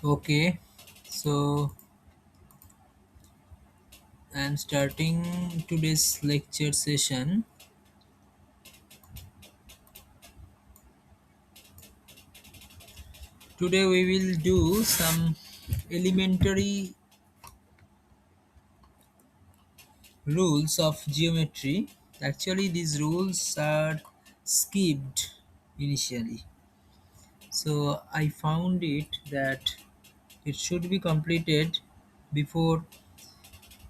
Okay, so I'm starting today's lecture session. Today we will do some elementary rules of geometry. Actually, these rules are skipped initially. So I found it that it should be completed before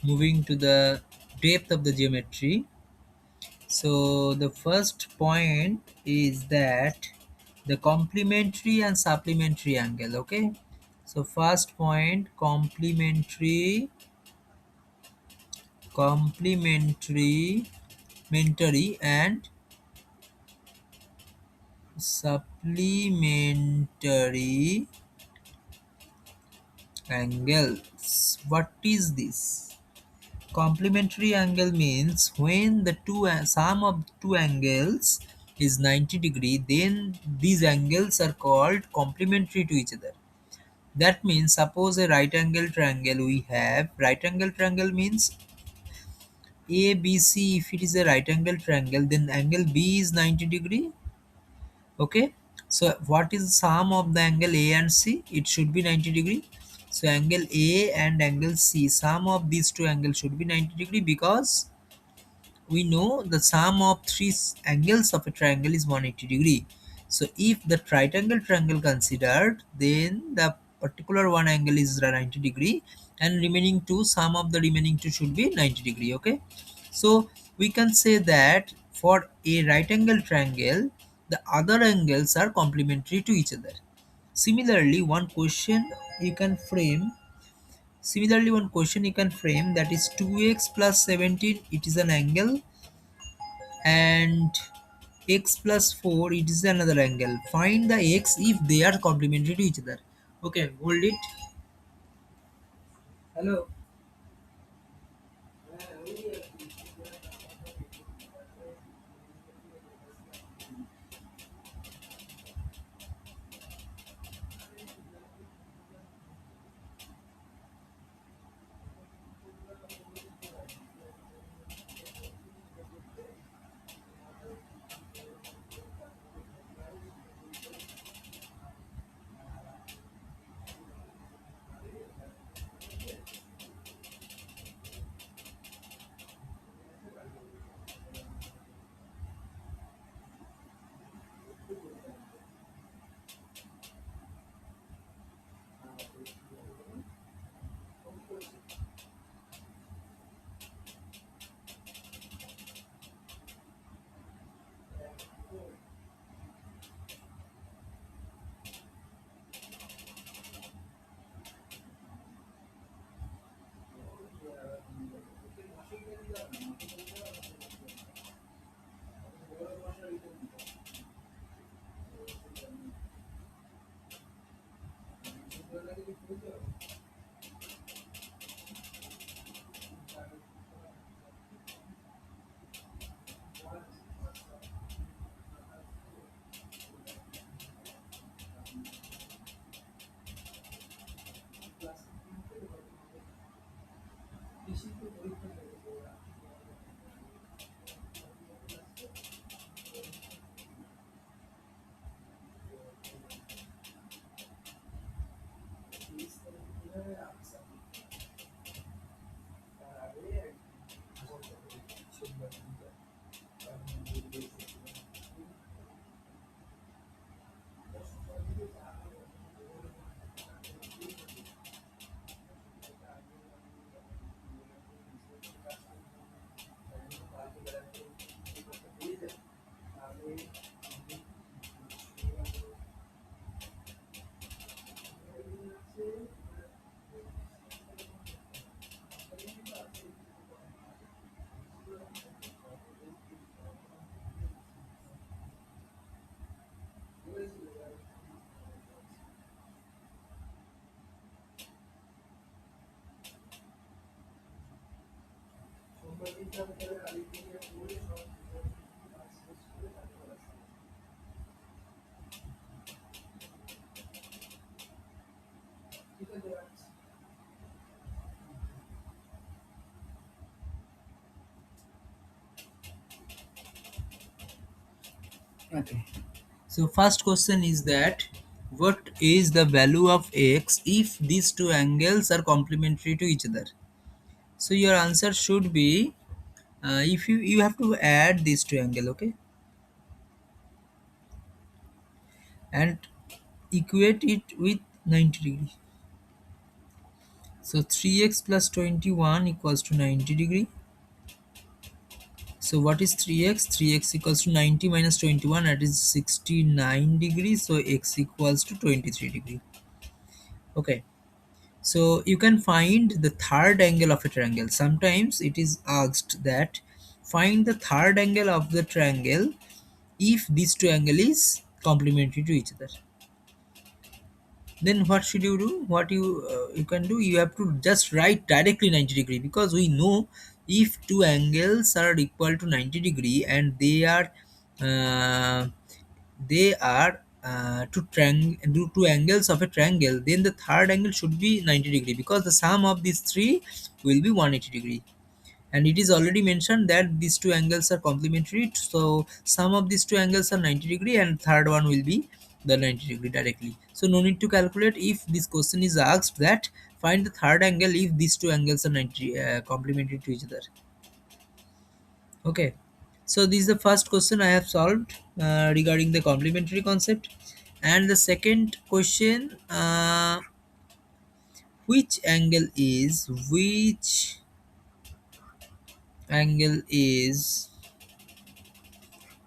moving to the depth of the geometry. So the first point is that the complementary and supplementary angle. Okay. So first point, complementary and supplementary angles. What is this? Complementary angle means when the sum of two angles is 90-degree, then these angles are called complementary to each other. That means suppose a right angle triangle we have. Right angle triangle means ABC. If it is a right angle triangle, then angle B is 90-degree. Okay. So what is sum of the angle A and C? It should be 90-degree. So angle A and angle C, sum of these two angles should be 90-degree, because we know the sum of three angles of a triangle is 180-degree. So if the right angle triangle considered, then the particular one angle is 90-degree, and remaining two, sum of the remaining two should be 90-degree. Okay. So we can say that for a right angle triangle, the other angles are complementary to each other. Similarly, one question you can frame that is 2x plus 17, it is an angle, and x plus 4, it is another angle. Find the x if they are complementary to each other. Okay, hold it. Hello. Okay. So first question is that what is the value of x if these two angles are complementary to each other? So your answer should be if you have to add these two angle, okay, and equate it with 90 degree. So 3x plus 21 equals to 90 degree. So what is 3x? 3x equals to 90 minus 21, that is 69 degrees. So x equals to 23 degree. Okay. So you can find the third angle of a triangle. Sometimes it is asked that find the third angle of the triangle if these two angle is complementary to each other. Then what should you do? What you can do, you have to just write directly 90 degree, because we know if two angles are equal to 90 degree and uh, they are do two angles of a triangle, then the third angle should be 90 degree, because the sum of these three will be 180 degree. And it is already mentioned that these two angles are complementary, so sum of these two angles are 90 degree and third one will be the 90 degree directly. So no need to calculate. If this question is asked that find the third angle if these two angles are 90 complementary to each other. Okay, so this is the first question I have solved regarding the complementary concept. And the second question, which angle is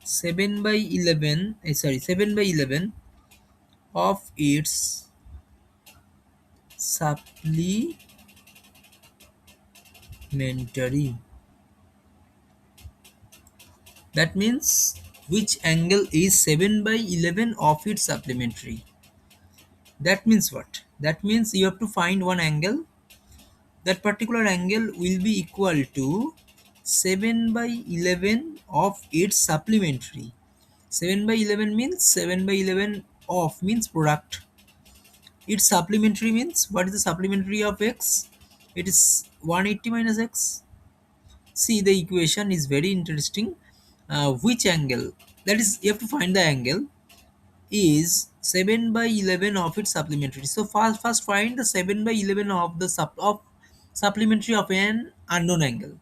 7 by 11 7 by 11 of its supplementary. That means which angle is 7 by 11 of its supplementary. That means what? That means you have to find one angle. That particular angle will be equal to 7 by 11 of its supplementary. 7 by 11 means 7 by 11 of means product. Its supplementary means what is the supplementary of x? It is 180 minus x. See, the equation is very interesting. Which angle, that is you have to find the angle, is 7 by 11 of its supplementary. So first find the 7 by 11 of the supplementary of an unknown angle.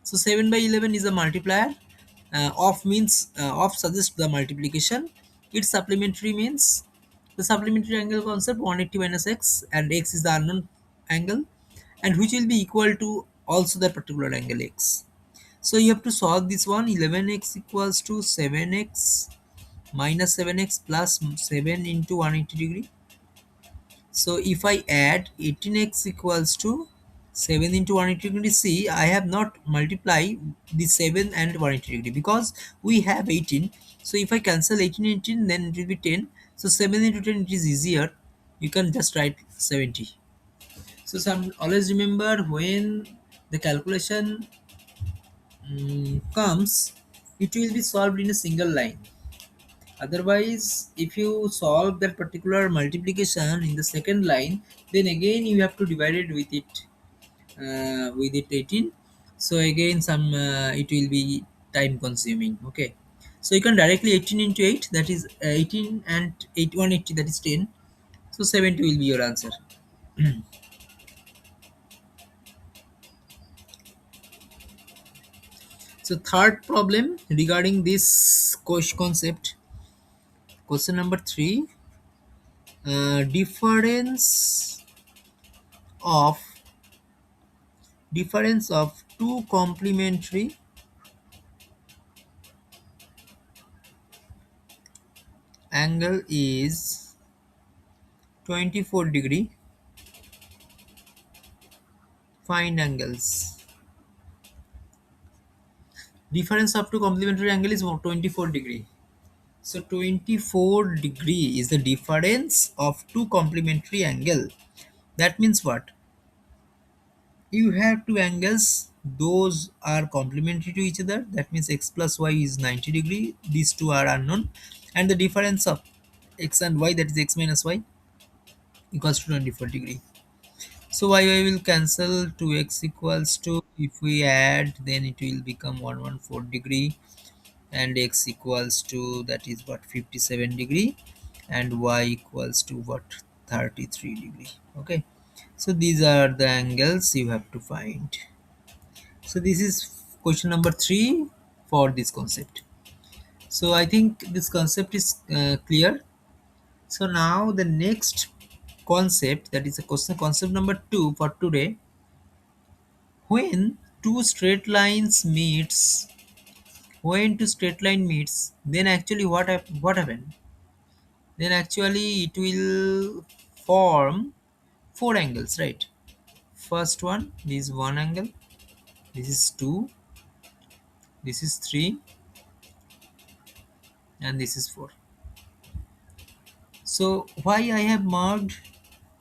So 7 by 11 is a multiplier. Of means of suggests the multiplication. Its supplementary means the supplementary angle concept 180 minus x, and x is the unknown angle, and which will be equal to also that particular angle x. So you have to solve this one. 11x equals to 7x minus 7x plus 7 into 180 degree. So if I add 18x equals to 7 into 180 degree, see I have not multiplied the 7 and 180 degree because we have 18. So if I cancel 18 18, then it will be 10. So 7 into 10, it is easier. You can just write 70. So some always remember, when the calculation comes, it will be solved in a single line. Otherwise, if you solve that particular multiplication in the second line, then again you have to divide it with it 18. So again some it will be time consuming. Okay, so you can directly 18 into 8, that is 18, and 8 180, that is 10. So 70 will be your answer. So third problem regarding this concept, question number 3, of difference of two complementary angle is 24 degree. Find angles. Difference of two complementary angle is 24 degree. So 24 degree is the difference of two complementary angle. That means what? You have two angles, those are complementary to each other. That means x plus y is 90 degree. These two are unknown, and the difference of x and y, that is x minus y, equals to 24 degree. So y will cancel, 2x equals to, if we add then it will become 114 degree. and x equals to, that is what, 57 degree, and y equals to what, 33 degree. Okay, so these are the angles you have to find. So this is question number 3 for this concept. So I think this concept is clear. So now the next concept, that is a question, concept number 2 for today. When two straight lines meets, when two straight line meets, then actually what happened? Then actually it will form four angles, right? First one, this is one angle, this is two, this is three, and this is four. So why I have marked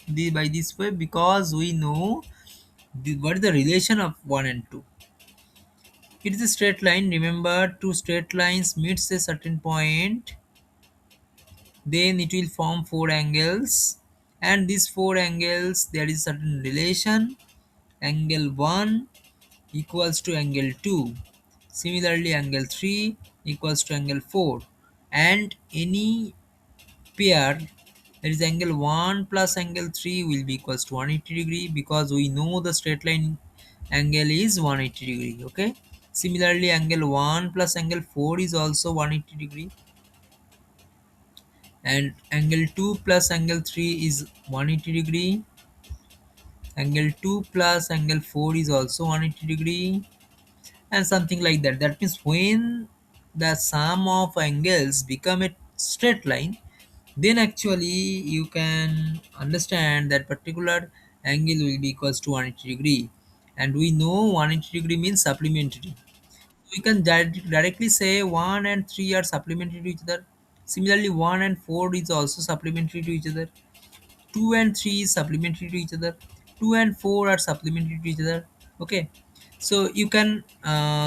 the by this way? Because we know what is the relation of 1 and 2. It is a straight line. Remember, two straight lines meets a certain point, then it will form four angles, and these four angles there is certain relation. Angle 1 equals to angle 2. Similarly, angle 3 equals to angle 4. And any pair, that is angle 1 plus angle 3 will be equals to 180 degree, because we know the straight line angle is 180 degree. Okay. Similarly, angle 1 plus angle 4 is also 180 degree, and angle 2 plus angle 3 is 180 degree. Angle 2 plus angle 4 is also 180 degree, and something like that. That means when the sum of angles become a straight line, then actually you can understand that particular angle will be equals to 180 degree, and we know 180 degree means supplementary. We can directly say 1 and 3 are supplementary to each other. Similarly, 1 and 4 is also supplementary to each other. 2 and 3 is supplementary to each other. 2 and 4 are supplementary to each other. Okay, so you can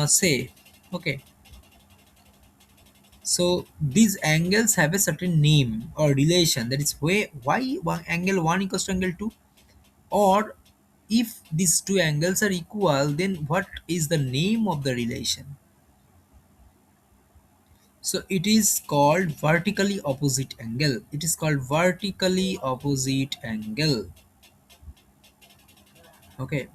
say, okay, so these angles have a certain name or relation, that is why one angle 1 equals to angle 2, or if these two angles are equal, then what is the name of the relation? So it is called vertically opposite angle. It is called vertically opposite angle. Okay,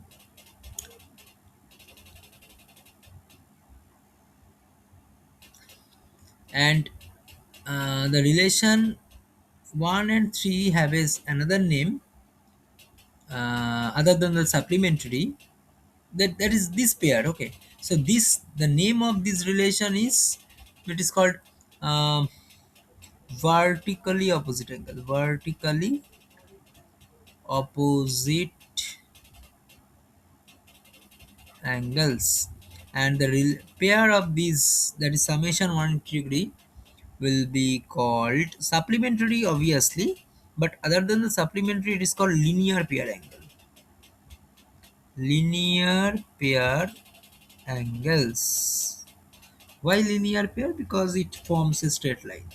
and the relation 1 and 3 have is another name other than the supplementary, that is this pair. Okay, so this, the name of this relation is, it is called um, vertically opposite angle, vertically opposite angles. And the pair of these, that is summation 180 degree, will be called supplementary obviously, but other than the supplementary it is called linear pair angle, linear pair angles. Why linear pair? Because it forms a straight line.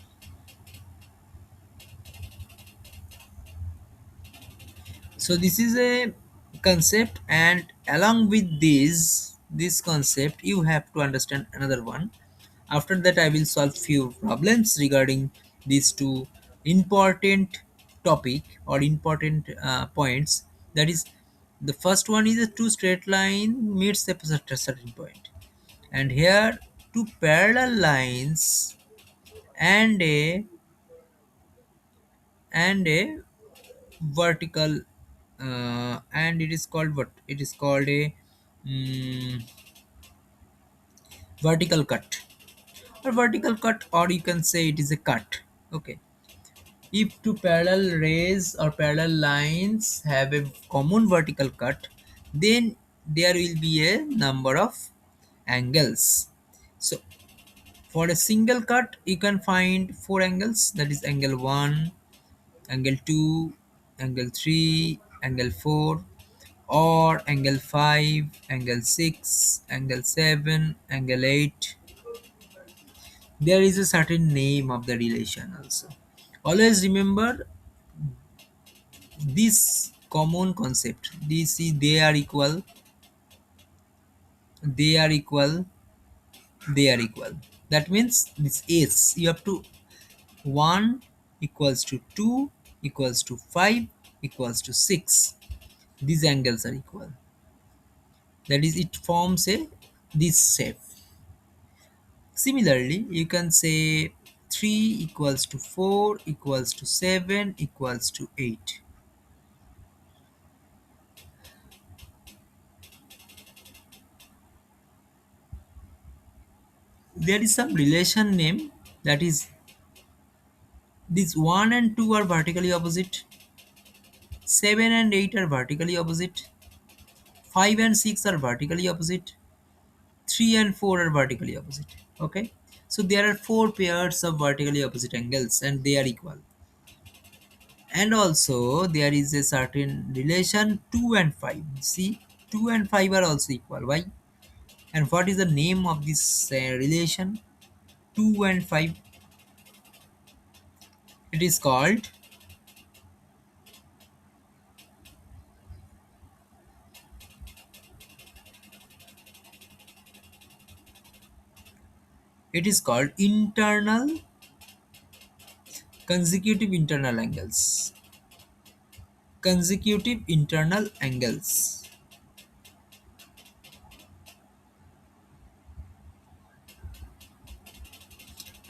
So this is a concept, and along with this concept you have to understand another one. After that I will solve few problems regarding these two important topic or important points. That is, the first one is a two straight line meets a certain point, and here two parallel lines and a vertical, and it is called what, it is called a mm, vertical cut, or vertical cut, or you can say it is a cut. Okay, if two parallel rays or parallel lines have a common vertical cut, then there will be a number of angles. So for a single cut you can find four angles, that is angle 1, angle 2, angle 3, angle 4, or angle 5, angle 6, angle 7, angle 8. There is a certain name of the relation also. Always remember this common concept. This is, they are equal, they are equal, they are equal. That means this is you have to 1 equals to 2 equals to 5 equals to 6. These angles are equal. That is, it forms a this shape. Similarly, you can say 3 equals to 4 equals to 7 equals to 8. There is some relation name, that is, these 1 and 2 are vertically opposite, 7 and 8 are vertically opposite, 5 and 6 are vertically opposite, 3 and 4 are vertically opposite. Okay, so there are four pairs of vertically opposite angles and they are equal. And also there is a certain relation 2 and 5. See, 2 and 5 are also equal. Why? And what is the name of this relation 2 and 5? It is called, it is called internal consecutive internal angles. Consecutive internal angles.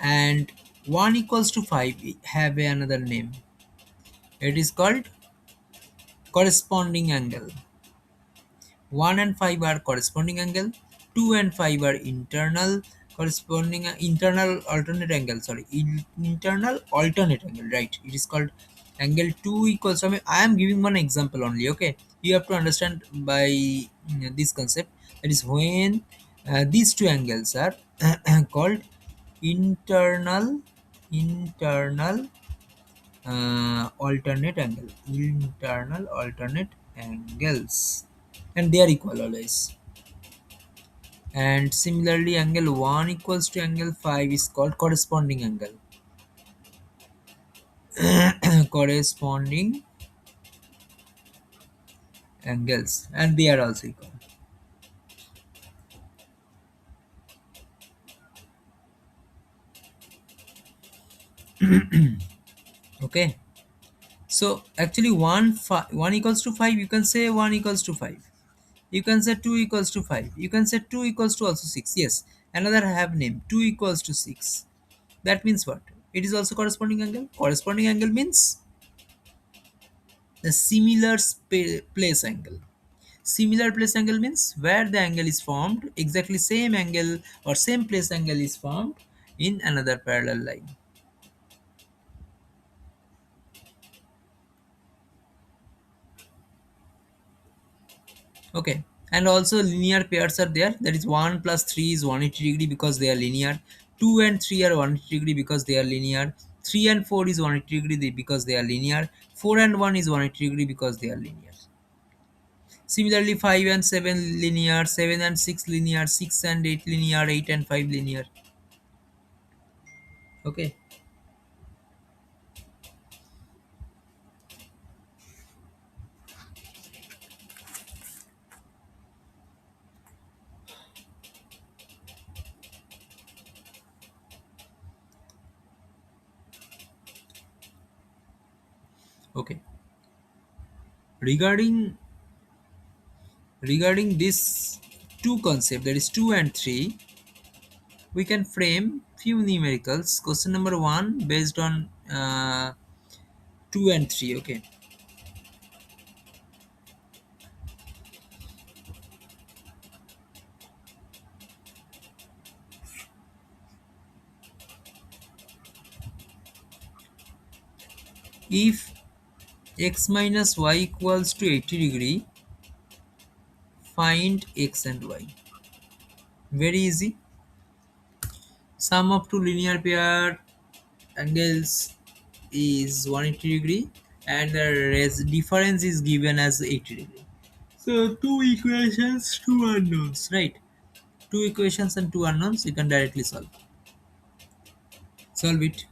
And 1 equals to 5 have another name. It is called corresponding angle. 1 and 5 are corresponding angle, 2 and 5 are internal corresponding internal alternate angle, sorry, internal alternate angle, right? It is called angle 2 equals, I am giving one example only, okay? You have to understand by this concept, that is when these two angles are called internal internal alternate angle, internal alternate angles, and they are equal always. And similarly angle 1 equals to angle 5 is called corresponding angle. Corresponding angles, and they are also equal. Okay, so actually 1 equals to 5, you can say 1 equals to 5, you can say 2 equals to 5, you can say 2 equals to also 6. Yes, another have name 2 equals to 6. That means what? It is also corresponding angle. Corresponding angle means the similar place angle. Similar place angle means where the angle is formed, exactly same angle or same place angle is formed in another parallel line. Okay, and also linear pairs are there. That is 1 plus 3 is 180 degree because they are linear. 2 and 3 are 180 degree because they are linear. 3 and 4 is 180 degree because they are linear. 4 and 1 is 180 degree because they are linear. Similarly, 5 and 7 linear, 7 and 6 linear, 6 and 8 linear, 8 and 5 linear. Okay, okay. Regarding this two concept, that is 2 and 3, we can frame few numericals. Question number 1 based on 2 and 3. Okay, if x minus y equals to 80 degree, find x and y. Very easy. Sum of two linear pair angles is 180 degree and the difference is given as 80 degree. So two equations, two unknowns, right? Two equations and two unknowns, you can directly solve it.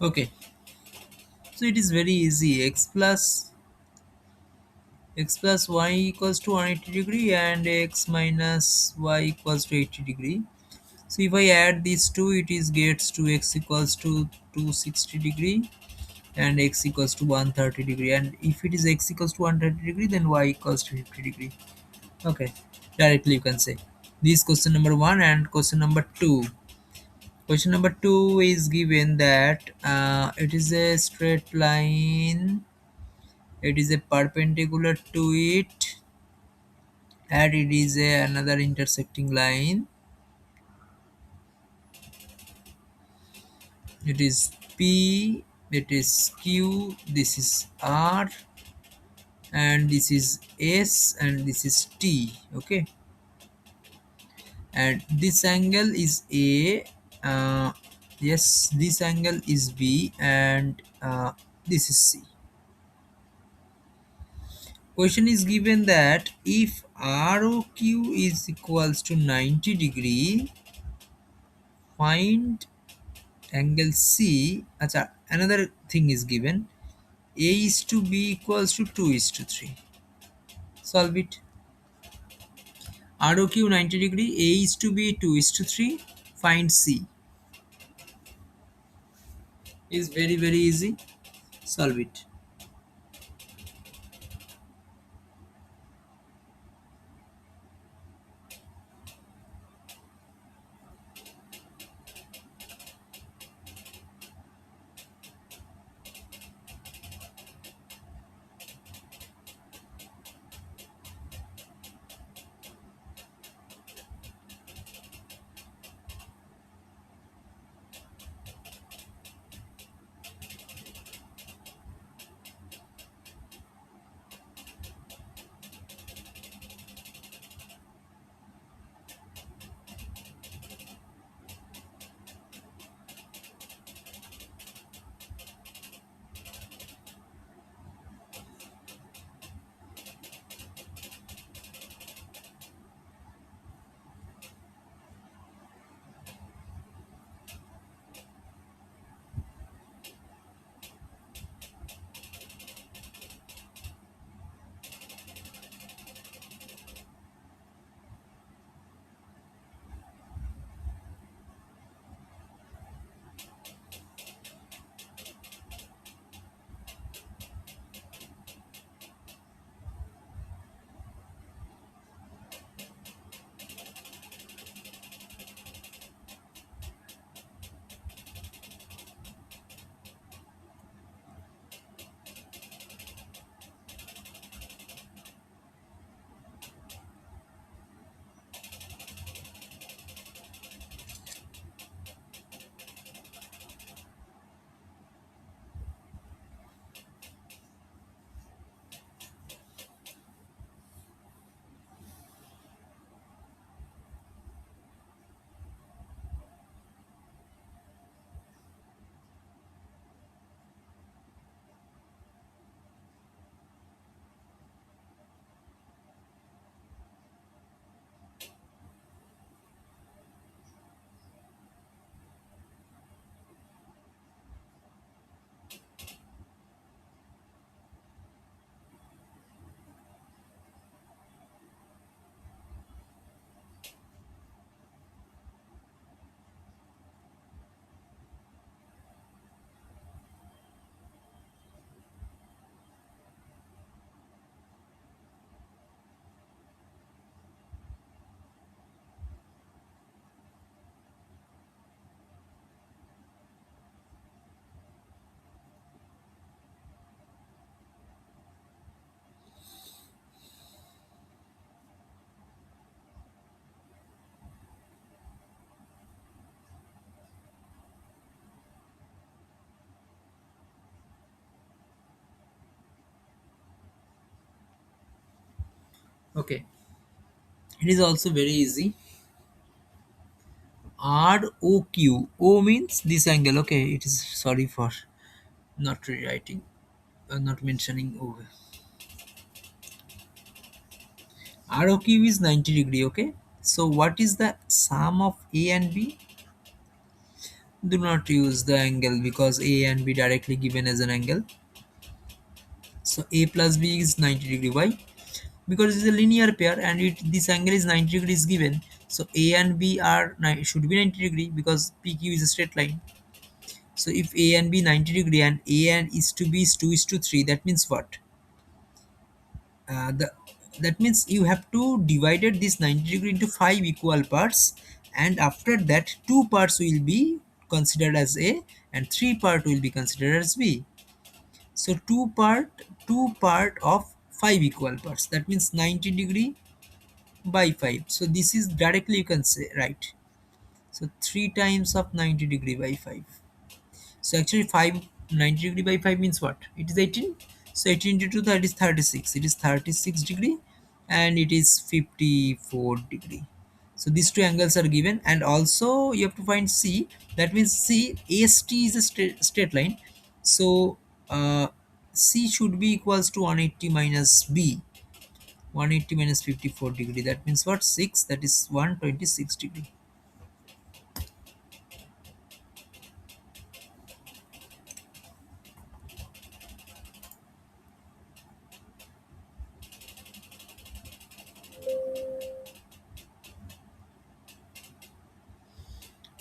Okay, so it is very easy. X plus y equals to 180 degree and x minus y equals to 80 degree. So if I add these two, it is gets to x equals to 260 degree and x equals to 130 degree. And if it is x equals to 130 degree, then y equals to 50 degree. Okay, directly you can say. This question number one. And question number two. Question number two is given that it is a straight line, it is a perpendicular to it, and it is another intersecting line. It is P, it is Q, this is R, and this is S, and this is T. Okay, and this angle is A. Yes, this angle is B, and this is C. Question is given that if ROQ is equals to 90 degree, find angle C. Acha, another thing is given. A is to B equals to 2 is to 3. Solve it. ROQ 90 degree, A is to B 2 is to 3. Find C. Is very easy. Solve it. Okay, it is also very easy. ROQ. O means this angle. Okay, it is, sorry for not rewriting, not mentioning O. ROQ is 90 degree. Okay, so what is the sum of A and B? Do not use the angle because a and b directly given as an angle. So a plus b is 90 degree. Why? Because it's a linear pair and this angle is 90 degrees given. So a and b are should be 90 degree because pq is a straight line. So if a and b 90 degree and a and is to b is 2 is to 3, that means what? The That means you have to divided this 90 degree into 5 equal parts, and after that 2 parts will be considered as a and 3 part will be considered as b. So 2 part of 5 equal parts, that means 90 degree by 5. So this is directly you can say, right? So 3 times of 90 degree by 5. So actually 90 degree by 5 means what? It is 18. So 18 into 2, that is 36. It is 36 degree and it is 54 degree. So these two angles are given, and also you have to find C. That means C, AST is a straight line. So C should be equals to 180 minus B. 180 minus 54 degree. That means what? 6. That is 126 degree.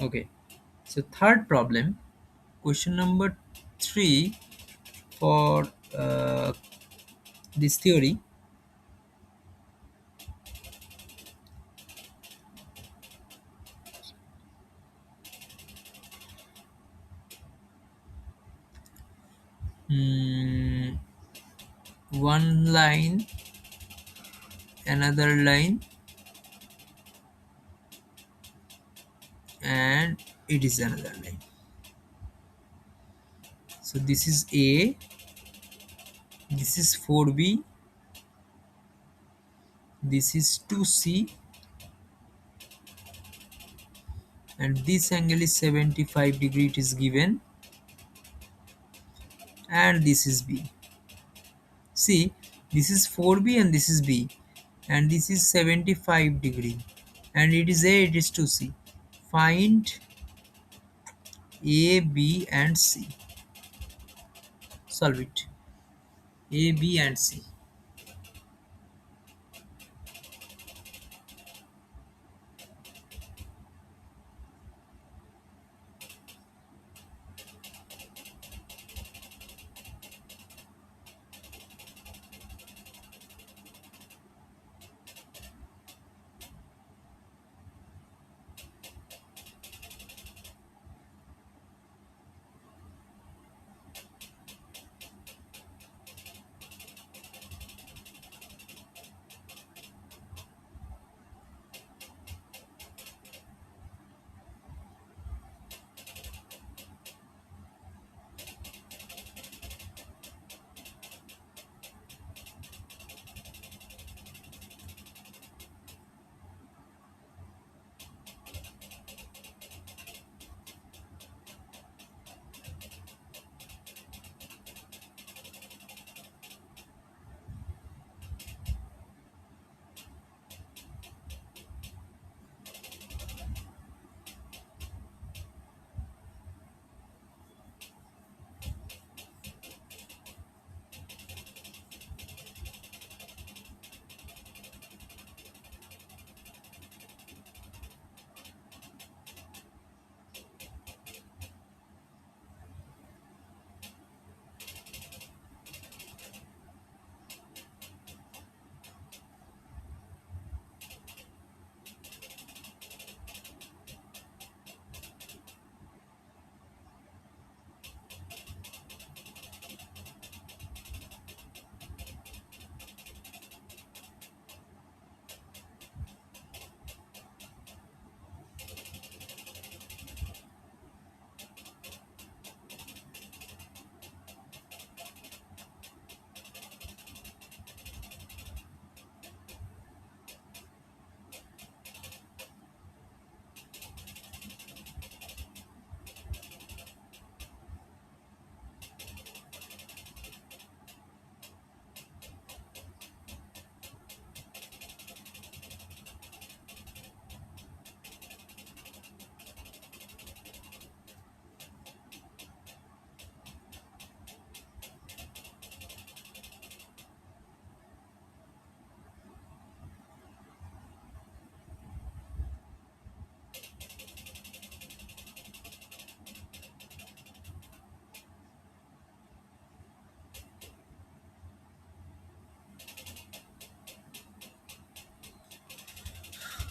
Okay. So third problem, question number 3 for this theory. Hmm, one line, another line, and it is another line. So this is A, this is 4B, this is 2C, and this angle is 75 degree, it is given, and this is B. See, this is 4B and this is B, and this is 75 degree, and it is A, it is 2C. Find A, B, and C. Solve it. A, B, and C.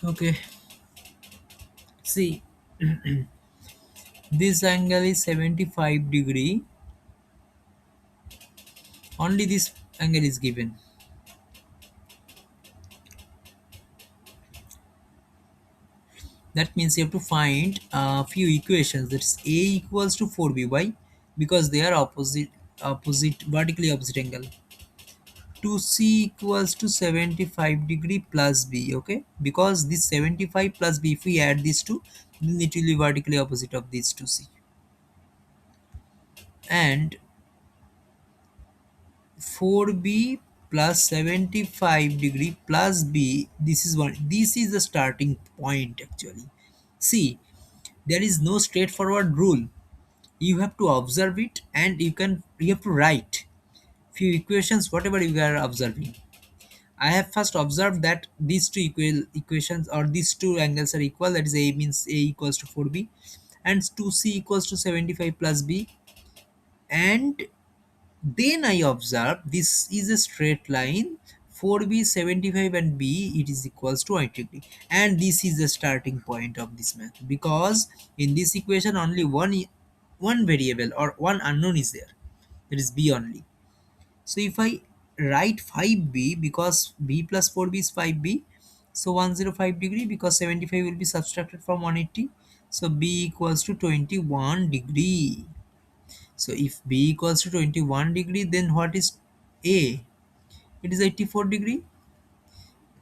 Okay, see, this angle is 75 degree. Only this angle is given. That means you have to find a few equations. That's a equals to 4b. Why? Because they are opposite, vertically opposite angle. 2c equals to 75 degree plus b. Okay, because this 75 plus b, if we add these two, then it will be vertically opposite of these 2c. And 4b plus 75 degree plus b, this is one, this is the starting point actually. See, there is no straightforward rule. You have to observe it, and you have to write few equations whatever you are observing. I have first observed that these two equations, or these two angles are equal, that is a means a equals to 4b, and 2c equals to 75 plus b. And then I observe this is a straight line, 4b 75 and b, it is equals to 90 degree, and this is the starting point of this math, because in this equation only one variable or one unknown is there, that is b only. So if I write 5b, because b plus 4b is 5b, so 105 degree, because 75 will be subtracted from 180, so b equals to 21 degree. So if b equals to 21 degree, then what is a? It is 84 degree.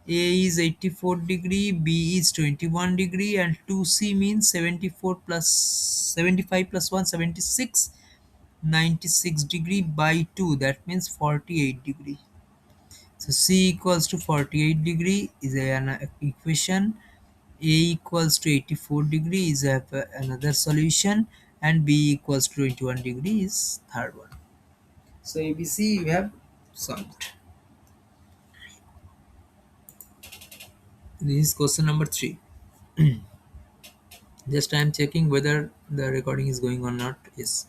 A is 84 degree, b is 21 degree, and 2c means 74 plus 75 plus 1, 76, 96 degree by 2, that means 48 degree. So c equals to 48 degree is an equation. A equals to 84 degree is another solution, and b equals to 21 degree is third one. So ABC you have solved. This is question number 3. Just I am checking whether the recording is going on or not. Yes,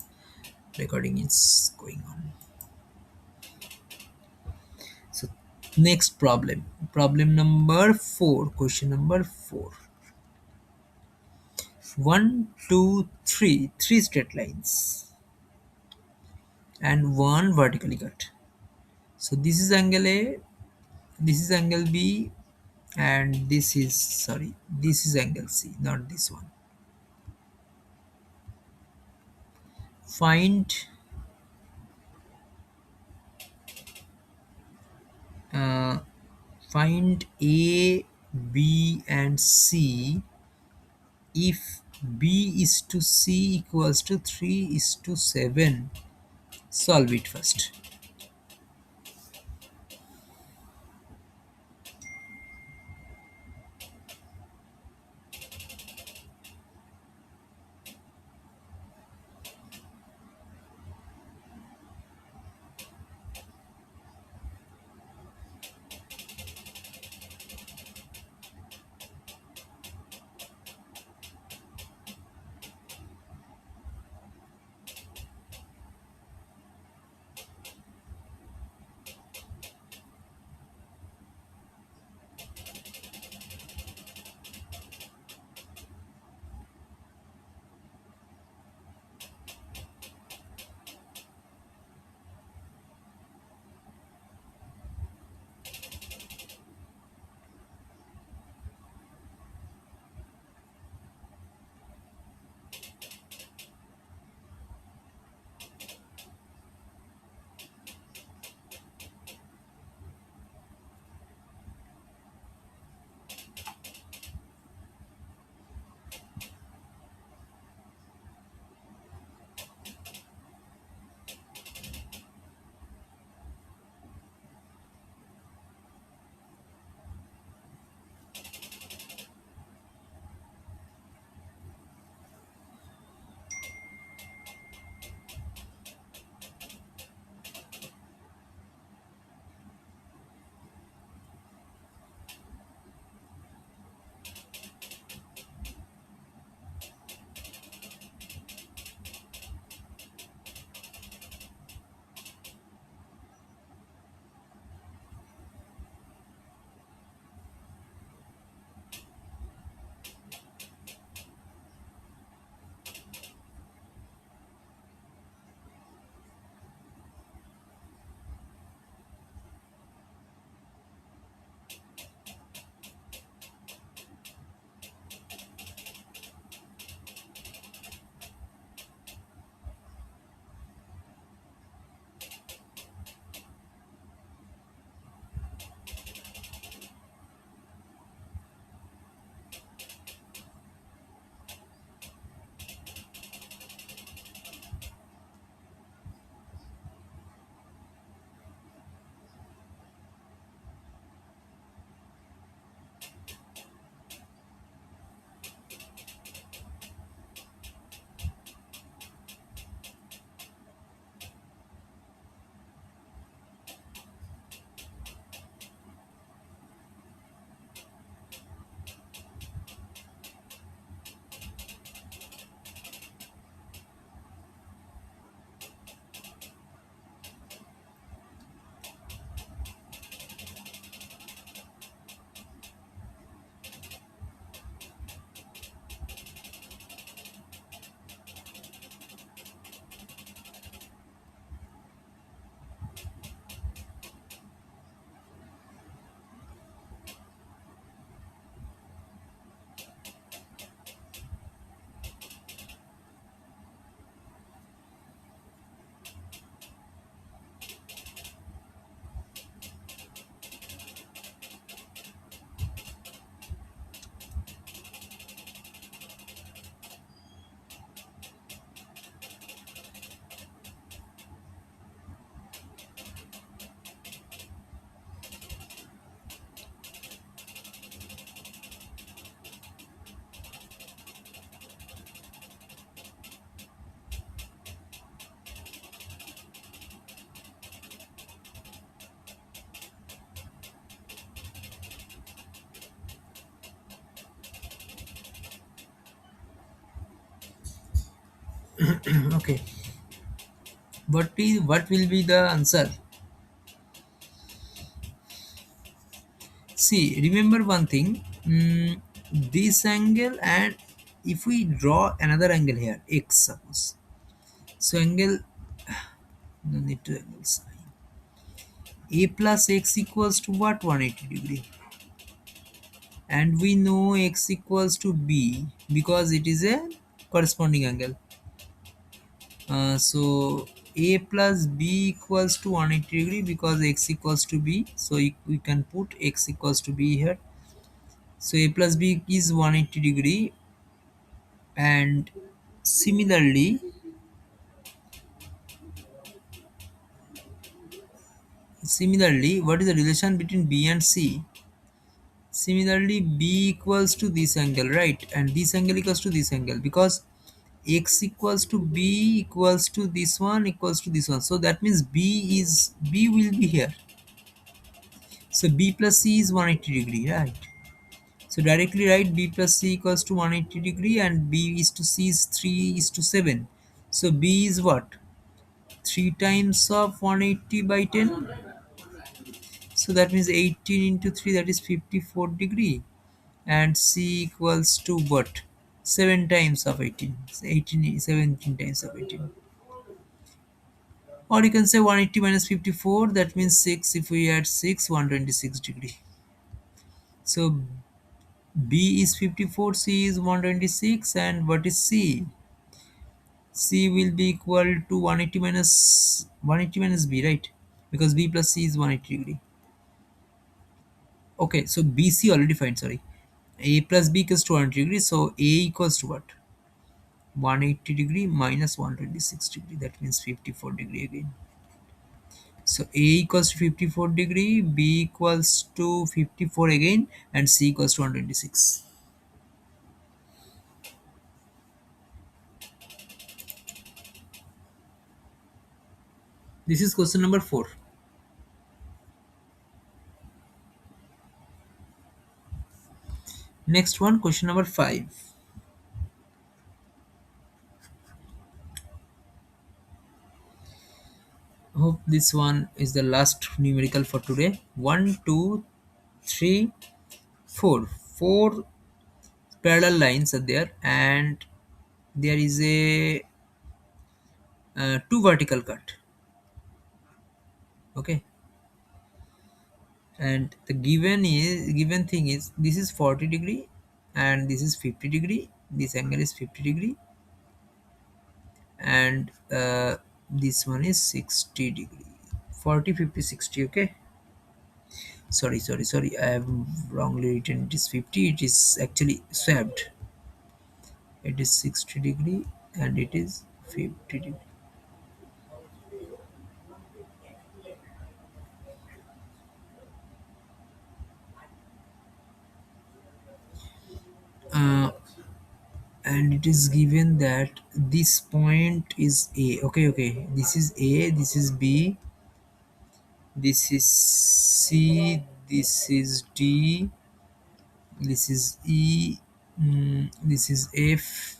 recording is going on. So next problem. Problem number 4. Question number 4. One, two, three. Three straight lines and one vertically cut. So this is angle A, this is angle B, and this is, sorry, this is angle C, not this one. Find uh, find A, B, and C if B is to C equals to 3 is to 7. Solve it first. Okay, what will be the answer? See, remember one thing. This angle, and if we draw another angle here, x suppose. So angle, no need to angle sign. A plus x equals to what? 180 degree. And we know x equals to b because it is a corresponding angle. So a plus b equals to 180 degree because x equals to b. So we can put x equals to b here. So a plus b is 180 degree, and similarly, what is the relation between b and c? Similarly, b equals to this angle, right? And this angle equals to this angle because x equals to b equals to this one equals to this one. So that means b will be here. So b plus c is 180 degree, right? So directly write b plus c equals to 180 degree, and b is to c is 3 is to 7. So b is what? 3 times of 180 by 10. So that means 18 into 3, that is 54 degree. And c equals to what? 7 times of 18. 18 17 times of 18. Or you can say 180 minus 54, that means 6. If we add 6, 126 degree. So b is 54, c is 126, and what is c? C will be equal to 180 minus b, right? Because b plus c is 180 degree. Okay, so bc already find, sorry. A plus b equals to 180 degree, so a equals to what? 180 degree minus 126 degree, that means 54 degree again. So a equals to 54 degree, b equals to 54 again, and c equals to 126. This is question number 4. Next one, question number 5. Hope this one is the last numerical for today. 1 2 3 4. Four parallel lines are there, and there is a two vertical cut. Okay, and the given thing is, this is 40 degree, and this is 50 degree. This angle is 50 degree, and this one is 60 degree. 40 50 60. Okay, sorry, I have wrongly written. It is 50, it is actually swapped. It is 60 degree, and it is 50 degree. uh, and it is given that this point is a. Okay, this is a, this is b, this is c, this is d, this is e, this is f,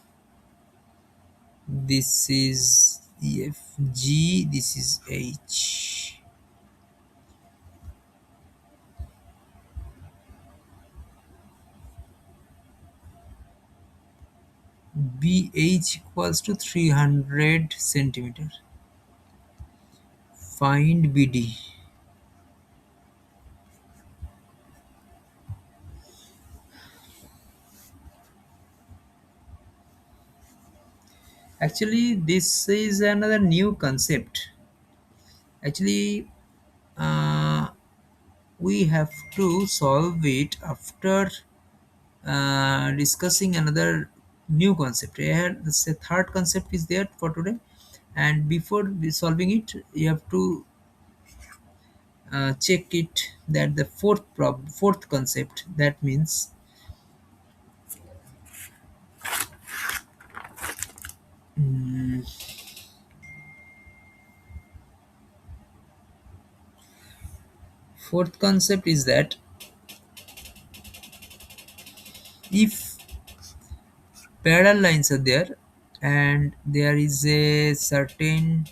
this is ef, g, this is h. Bh equals to 300 centimeter. Find bd. Actually, this is another new concept. Actually, uh, we have to solve it after discussing another new concept. Here, the third concept is there for today, and before solving it, you have to check it that the fourth concept. That means fourth concept is that if parallel lines are there, and there is a certain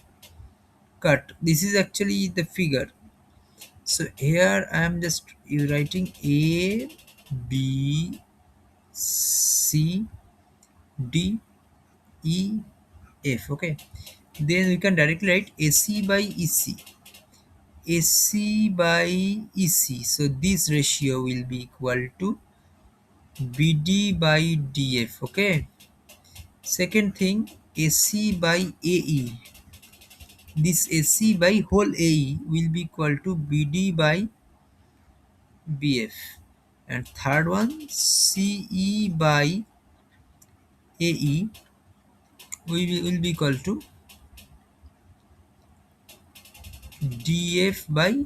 cut. This is actually the figure. So here I am just writing A, B, C, D, E, F. Okay. Then we can directly write AC by EC. AC by EC. So this ratio will be equal to BD by DF. Okay. Second thing, AC by AE. This AC by whole AE will be equal to BD by BF. And third one, CE by AE will be equal to DF by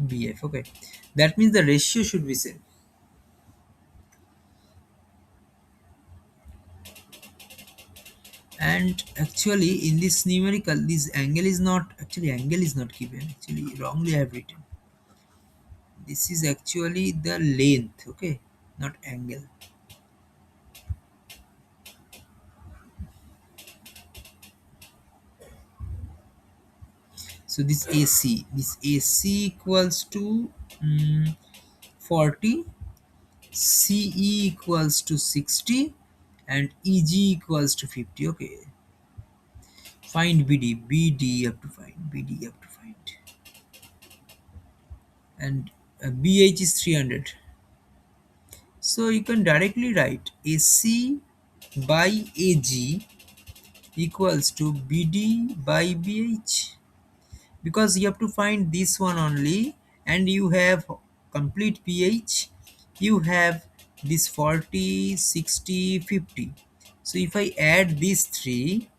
BF. Okay, that means the ratio should be same. And actually in this numerical, this angle is not, actually angle is not given, actually wrongly I have written. This is actually the length, okay, not angle. So this AC equals to 40, CE equals to 60, and EG equals to 50. Okay, find BD you have to find, BD you have to find. And BH is 300. So you can directly write AC by AG equals to BD by BH, because you have to find this one only, and you have complete pH, you have this 40, 60, 50. So if I add these three,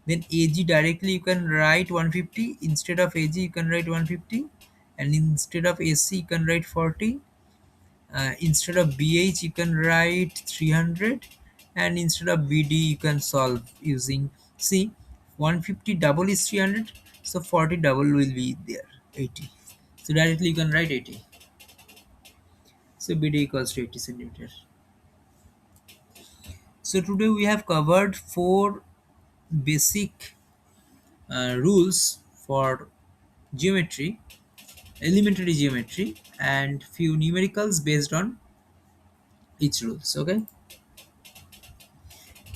then AG directly you can write 150, instead of AG you can write 150, and instead of AC you can write 40, instead of BH you can write 300, and instead of BD you can solve using, see, 150 double is 300, so 40 double will be there, 80. So directly you can write 80. So BD equals to 80 centimeters. So today we have covered four basic rules for geometry, elementary geometry, and few numericals based on each rules. Okay,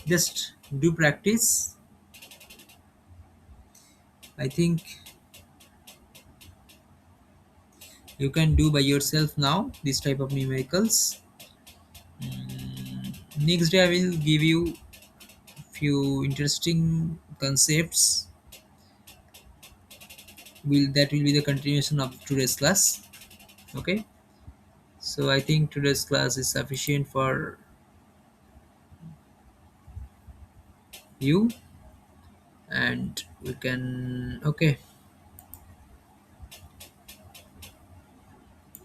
just do practice. I think you can do by yourself now this type of numericals. Next day I will give you few interesting concepts, will that will be the continuation of today's class. Okay, so I think today's class is sufficient for you, and we can, okay.